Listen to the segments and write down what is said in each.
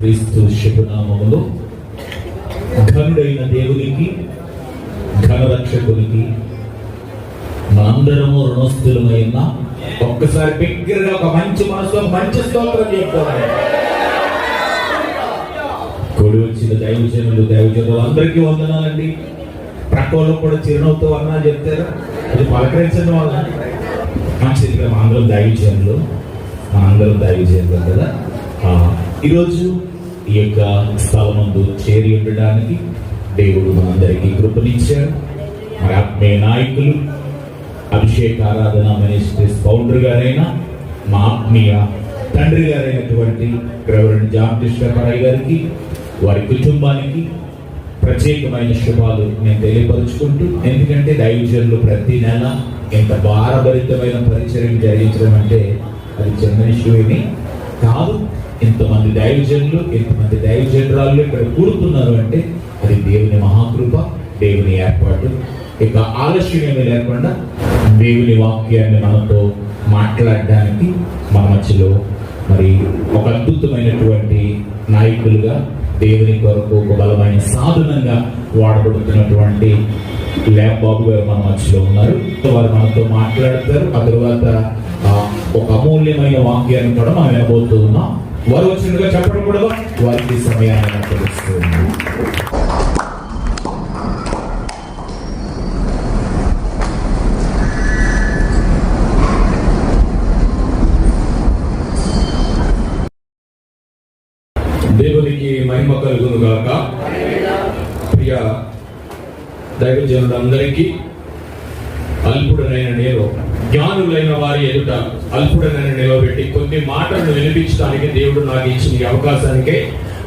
క్రీస్తు శుభనామములో ఘనుడైన దేవునికి, ఘనరక్షకునికి మనందరము రుణస్థులమైన ఒక్కసారి బిగ్గరగా ఒక మంచి మనసులో మంచి స్తోత్రం చెప్పుకోవాలి. కూడి వచ్చిన దైవజనులు అందరికీ వందనాలండి. ప్రక్కలో కూడా చిరునవ్వుతో అన్నా చెప్తారా? అది పలకరించడం వల్ల మంచిది. మనందరం దైవజనులు కదా. ఈరోజు ఈ యొక్క స్థలమందు చేరి ఉండడానికి దేవుడు మనందరికీ కృపనిచ్చారు. మరి ఆత్మీయ నాయకులు, అభిషేక్ ఆరాధన మినిస్ట్రీస్ ఫౌండర్ గారైన మా ఆత్మీయ తండ్రి గారైనటువంటి రెవరెండ్ జాన్ కృష్ణపరాయ్ గారికి, వారి కుటుంబానికి ప్రత్యేకమైన శుభాలు నేను తెలియపరుచుకుంటూ, ఎందుకంటే దైవజనులు ప్రతి నెల ఇంత భారభరితమైన పరిచయం జరిగించడం అంటే అది చిన్న విషయమేమి కాదు. ఇంతమంది దైవజనులు, ఇంతమంది దైవజనురాలు ఇక్కడ కూడుతున్నారు అంటే అది దేవుని మహాకృప, దేవుని ఏర్పాటు. ఇక ఆలస్యం ఏమీ లేకుండా దేవుని వాక్యాన్ని మనతో మాట్లాడడానికి మన మధ్యలో మరి ఒక అద్భుతమైనటువంటి నాయకులుగా, దేవుని కొరకు ఒక బలమైన సాధనంగా వాడబడుతున్నటువంటి బాబు గారు మన మధ్యలో ఉన్నారు. వారు మనతో మాట్లాడతారు. ఆ తర్వాత ఒక అమూల్యమైన వాక్యాన్ని కూడా మనం వినబోతూ ఉన్నాం. వారు వచ్చినట్టుగా చెప్పడం కూడా వారికి సమయాన్ని తెలుస్తుంది. దేవునికి మహిమ కలుగును గాక. ప్రియ దైవజనులందరికీ అల్పుడనైన నేను జ్ఞానులైన వారి ఎదుట అల్పుడనైన నిలబెట్టి కొన్ని మాటలను వినిపించడానికి దేవుడు నాకు ఇచ్చిన ఈ అవకాశానికే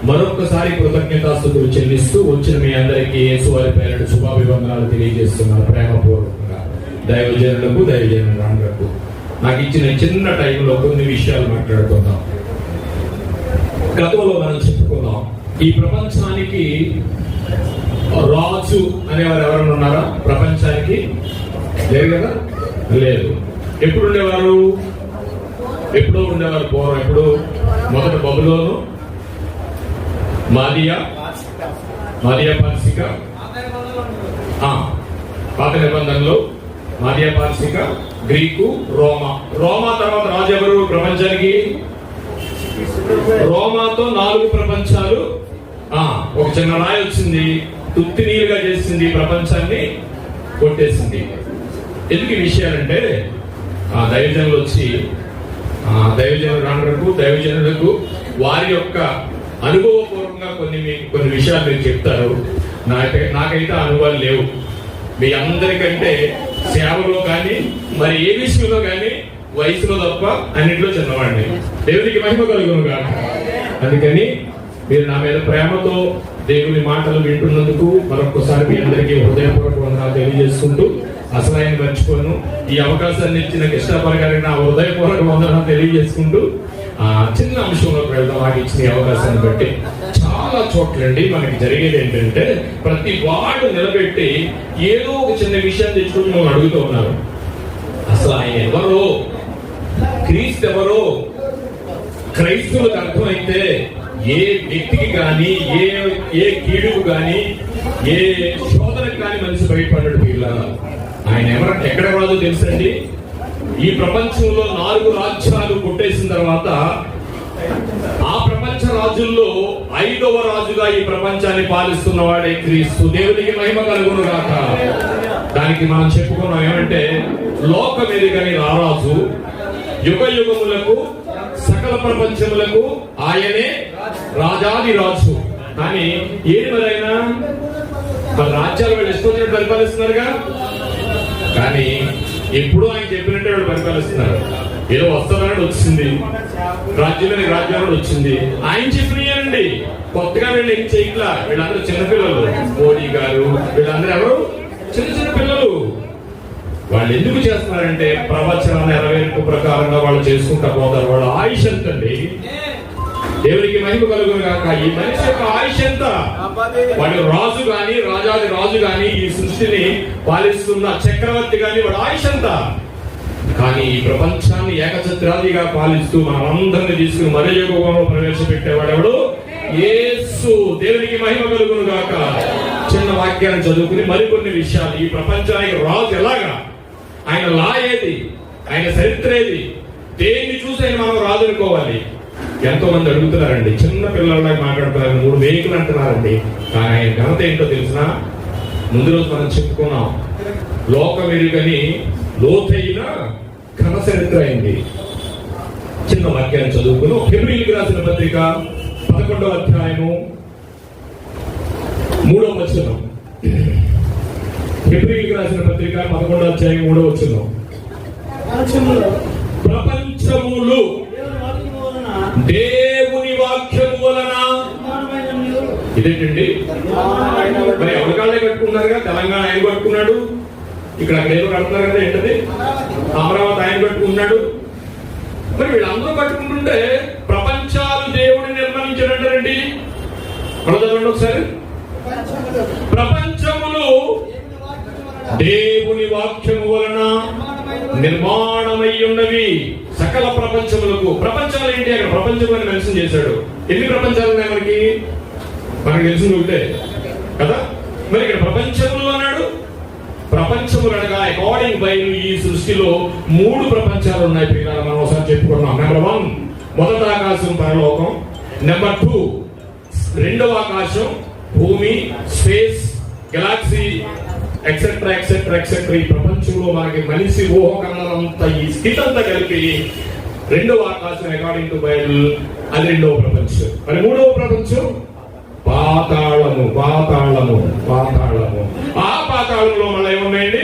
మరొకసారి కృతజ్ఞతాస్తుతులు చెల్లిస్తూ వచ్చిన మీ అందరికీ యేసు వారి పేరిట శుభాభివందనాలు తెలియజేస్తున్నాను ప్రేమపూర్వకంగా. దైవజనులకు నాకు ఇచ్చిన చిన్న టైంలో కొన్ని విషయాలు మాట్లాడుకుందాం. గతంలో మనం చెప్పుకున్నాం, ఈ ప్రపంచానికి రాజు అనేవారు ఎవరైనా ఉన్నారా? ప్రపంచానికి లేదు కదా, లేదు. ఎప్పుడు ఉండేవారు? ఎప్పుడో ఉండేవారు. పూర్వం ఎప్పుడు? మొదట బబులోను, మాదియా పార్సిక, పాత నిబంధనలో మాదియా పార్సిక, గ్రీకు, రోమా తర్వాత రాజు ఎవరు ప్రపంచానికి? రోమాతో 4 ప్రపంచాలు. ఒక చిన్న రాయి వచ్చింది, తుత్తి నీరుగా చేసింది, ప్రపంచాన్ని కొట్టేసింది. ఎందుకు ఈ విషయాలంటే దైవజనులు వచ్చి దైవజనులకు వారి యొక్క అనుభవపూర్వకంగా కొన్ని విషయాలు మీరు చెప్తారు. నాకైతే అనుభవాలు లేవు. మీ అందరికంటే సేవలో కానీ మరి ఏ విషయంలో కానీ వయసులో తప్ప అన్నింటిలో చిన్నవాడిని. దేవునికి మహిమ కలుగును కాక. అందుకని మీరు నా మీద ప్రేమతో దేవుని మాటలు వింటున్నందుకు మరొకసారి మీ అందరికీ హృదయపూర్వక వందనాలు తెలియజేసుకుంటూ, అసలు ఆయన మర్చిపోను, ఈ అవకాశాన్ని ఇచ్చిన కృష్ణపర గారికి నా హృదయపూర్వక వందనాలు తెలియజేసుకుంటూ చిన్న అంశంలోకి వెళ్దాం. నాకు ఇచ్చిన ఈ అవకాశాన్ని బట్టి చాలా చోట్లండి మనకి జరిగేది ఏంటంటే, ప్రతి వాడు నిలబెట్టి ఏదో ఒక చిన్న విషయాన్ని తెచ్చుకుని మనం అడుగుతూ ఉన్నారు. అసలు ఆయన ఎవరో, క్రీస్తు ఎవరో క్రైస్తవులకు అర్థమైతే ఏ వ్యక్తికి కానీ, ఏ కీడుకు కానీ, ఏ శోధనకు కానీ మనిషి బయటపడ్డాడు. పిల్లలు ఆయన ఎక్కడ రాజో తెలుసండి? ఈ ప్రపంచంలో 4 రాజ్యాలు కొట్టేసిన తర్వాత ఆ ప్రపంచ రాజుల్లో 5వ రాజుగా ఈ ప్రపంచాన్ని పాలిస్తున్నవాడే క్రీస్తు. దేవునికి మహిమ కలుగును గాక. దానికి మనం చెప్పుకున్నాం ఏమంటే, లోకం ఎదిగని రారాజు, యుగ యుగములకు సకల ప్రపంచములకు ఆయనే రాజాది రాజు. కానీ ఏది మరైనా వాళ్ళ రాజ్యాలు వాళ్ళు ఇష్టం పరిపాలిస్తున్నారుగా, కానీ ఎప్పుడు ఆయన చెప్పినట్టే వాళ్ళు పరిపాలిస్తున్నారు. ఏదో వస్తారని వచ్చింది, రాజ్యాలు వచ్చింది, ఆయన చెప్పినాయండి. కొత్తగా వీళ్ళు ఏం చేయట్లా. వీళ్ళందరూ చిన్నపిల్లలు. మోడీ గారు వీళ్ళందరూ ఎవరు? చిన్న పిల్లలు. వాళ్ళు ఎందుకు చేస్తున్నారంటే ప్రవచన నెరవేర్పు ప్రకారంగా వాళ్ళు చేసుకుంటా పోతారు. వాళ్ళ ఆయుష్ ఎంతండి? దేవునికి మహిమ కలుగును గాక. ఈ మనిషి యొక్క ఆయుష్ ఎంత? వాడు రాజు గాని, రాజాది రాజు గాని, ఈ సృష్టిని పాలిస్తున్న చక్రవర్తి గాని, వాడు ఆయుష్ ఎంత? కానీ ఈ ప్రపంచాన్ని ఏకఛత్రాదిగా పాలిస్తూ మనందరినీ తీసుకుని మరయుగంలో ప్రవేశపెట్టేవాడెవడు? దేవునికి మహిమ కలుగును గాక. చిన్న వాక్యాన్ని చదువుకుని మరికొన్ని విషయాలు, ఈ ప్రపంచానికి రాజు ఎలాగా, ఆయన లా ఏది, ఆయన చరిత్ర ఏది, దేన్ని చూసి ఆయన మనం రాజు అనుకోవాలి. ఎంతో మంది అడుగుతున్నారండి, చిన్న పిల్లల్లాగా మాట్లాడుతున్నారు, 3 వెహికల్ అంటున్నారండి. కానీ ఆయన ఘనత ఏంటో తెలిసిన, ముందు రోజు మనం చెప్పుకున్నాం, లోకం ఎరుగని లోతైన ఘన చరిత్ర అయింది. చిన్న వాక్యాన్ని చదువుకుని హెబ్రీయులకు రాసిన పత్రిక 11వ అధ్యాయము 3వ వచనం. హెబ్రీయులకు రాసిన పత్రిక 11వ అధ్యాయం 3వ వచనం. ప్రపంచములు దేవుని వాక్యము వలన, ఇదేంటండి మరి ఎవరికాళ్ళే కట్టుకున్నారుగా, తెలంగాణ ఆయన కట్టుకున్నాడు, ఇక్కడ ఏదో కడుతున్నారు కదా, ఏంటది అమరావతి ఆయన కట్టుకున్నాడు. మరి వీళ్ళందరూ కట్టుకుంటుంటే ప్రపంచాలు దేవుడిని నిర్మించారంటారండి. చదవండి ఒకసారి. ప్రపంచములు దేవుని వాక్యము వలన నిర్మాణమై ఉన్నవి. సకల ప్రపంచములకు, ప్రపంచాలు ఏంటి, అక్కడ ప్రపంచం అని మెన్షన్ చేశాడు. ఎన్ని ప్రపంచాలు ఉన్నాయి మనకి తెలిసింది ఒకటే కదా. మరి ఇక్కడ ప్రపంచములు అన్నాడు. ప్రపంచములు అనగా అకార్డింగ్ బైబిల్ ఈ సృష్టిలో 3 ప్రపంచాలు ఉన్నాయి పిల్లలు. మనం ఒకసారి చెప్పుకున్నాం. నెంబర్ 1 మొదటి ఆకాశం పరలోకం. నెంబర్ 2 రెండవ ఆకాశం భూమి, space, Galaxy, etcetera etcetera etcetera. ఈ ప్రపంచంలో మనకి మనిషి ఊహకరణంతా ఈ స్థితి అంతా కలిపి రెండవ ఆకాశం అకార్డింగ్ టు బైబిల్, అది రెండవ ప్రపంచం. మరి మూడవ ప్రపంచం పాతాళము. పాతాళము పాతాళము ఆ పాతాళంలో మళ్ళీ ఏమున్నాయండి,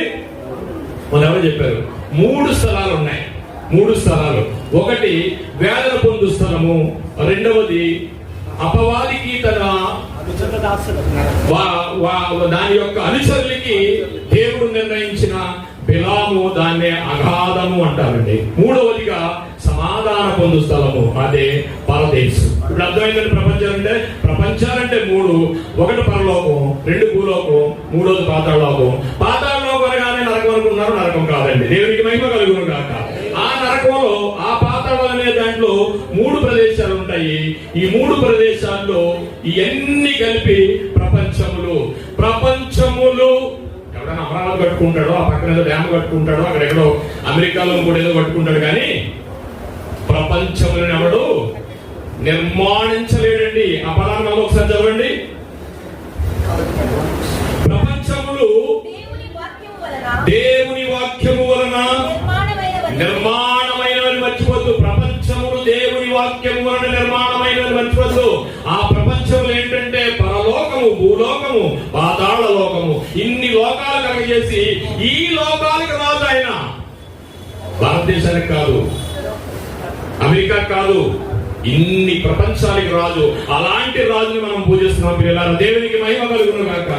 మన ఎవరు చెప్పారు, 3 స్థలాలు ఉన్నాయి. 3 స్థలాలు. ఒకటి వేదన పొందు స్థలము, రెండవది అపవాదికి తన దాని యొక్క అనుచరులకి దేవుడు నిర్ణయించిన బిలాము, దాన్నే అగాధము అంటారండి. మూడవదిగా సమాధాన పొందు స్థలము, అదే పరదేశం. ఇప్పుడు అర్థమైందండి. ప్రపంచాలంటే 3. ఒకటి పరలోకం, 2 భూలోకం, 3వది పాతాళలోకం. పాతాళలోకం అనగానే నరకం అనుకున్నారు, నరకం కాదండి. దేవునికి మహిమ కలుగును గాక. ఆ నరకంలో, ఆ పాతాళం అనే దాంట్లో 3 ప్రదేశాలు ఉంటాయి. ఈ 3 ప్రదేశాల్లో ఇవన్నీ కలిపి ప్రపంచములు. ప్రపంచములు ఎవడైనా అమరావతి కట్టుకుంటాడో, ఆ పక్కన ఏదో డ్యామ్ కట్టుకుంటాడో, అక్కడ ఎక్కడో అమెరికాలో కూడా ఏదో కట్టుకుంటాడు, కానీ ప్రపంచములను ఎవడు నిర్మాణించలేడండి. ఆ పదాన్ని మళ్ళీ ఒకసారి చదవండి. ప్రపంచములు దేవుని వాక్యము వలన నిర్మాణమైనవని మర్చిపోద్దు. ప్రపంచములు దేవుని వాక్యము వలన నిర్మాణమైనవని మర్చిపోద్దు. ఆ ప్రపంచములు ఏంటంటే పరలోకము, భూలోకము, పాతాళ లోకము. ఇన్ని లోకాలు కలగజేసి ఈ లోకాలకు రాజు ఆయన. భారతదేశానికి కాదు, అమెరికా కాదు, ఇన్ని ప్రపంచానికి రాజు. అలాంటి రాజుని మనం పూజిస్తున్నాం పిల్లలారా. దేవునికి మహిమ కలుగును గాక.